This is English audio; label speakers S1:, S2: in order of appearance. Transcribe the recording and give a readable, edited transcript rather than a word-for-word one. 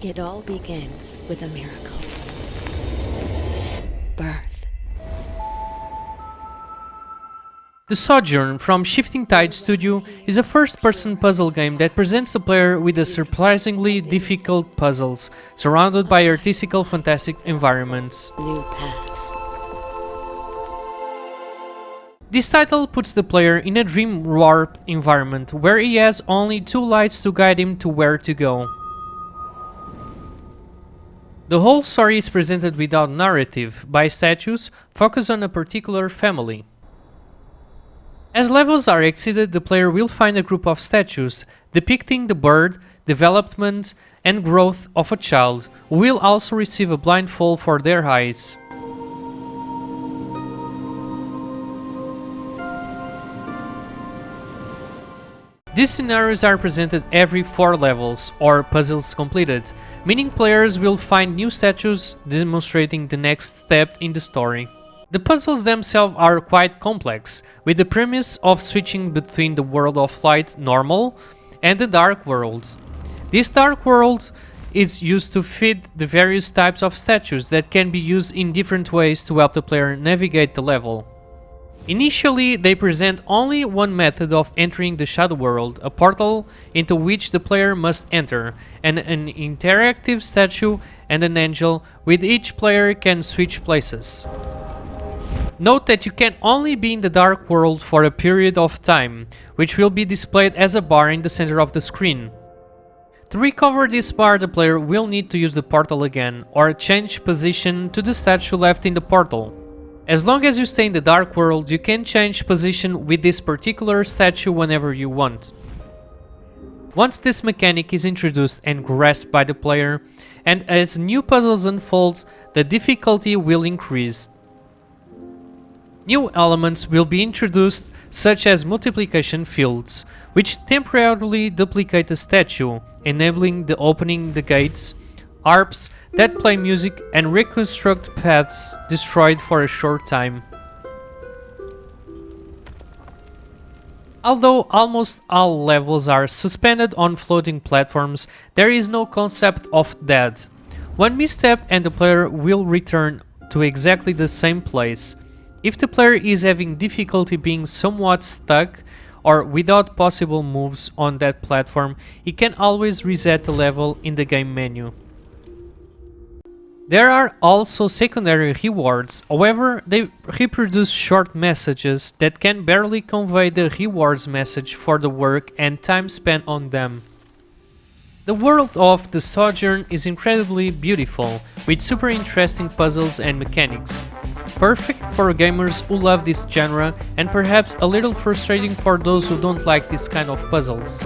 S1: It all begins with a miracle. Birth.
S2: The Sojourn from Shifting Tide Studio is a first-person puzzle game that presents the player with a surprisingly difficult puzzles, surrounded by artistical fantastic environments.
S1: New paths.
S2: This title puts the player in a dream-warped environment where he has only two lights to guide him to where to go. The whole story is presented without narrative, by statues focused on a particular family. As levels are exceeded, the player will find a group of statues depicting the birth, development, and growth of a child, who will also receive a blindfold for their eyes. These scenarios are presented every 4 levels, or puzzles completed, meaning players will find new statues demonstrating the next step in the story. The puzzles themselves are quite complex, with the premise of switching between the world of light normal and the dark world. This dark world is used to feed the various types of statues that can be used in different ways to help the player navigate the level. Initially, they present only one method of entering the Shadow World, a portal into which the player must enter, and an interactive statue and an angel, with each player can switch places. Note that you can only be in the Dark World for a period of time, which will be displayed as a bar in the center of the screen. To recover this bar, the player will need to use the portal again, or change position to the statue left in the portal. As long as you stay in the Dark World, you can change position with this particular statue whenever you want. Once this mechanic is introduced and grasped by the player, and as new puzzles unfold, the difficulty will increase. New elements will be introduced, such as multiplication fields, which temporarily duplicate a statue, enabling the opening the gates, harps that play music, and reconstruct paths destroyed for a short time. Although almost all levels are suspended on floating platforms, there is no concept of death. One misstep and the player will return to exactly the same place. If the player is having difficulty being somewhat stuck or without possible moves on that platform, he can always reset the level in the game menu. There are also secondary rewards, however, they reproduce short messages that can barely convey the rewards message for the work and time spent on them. The world of The Sojourn is incredibly beautiful, with super interesting puzzles and mechanics. Perfect for gamers who love this genre, and perhaps a little frustrating for those who don't like this kind of puzzles.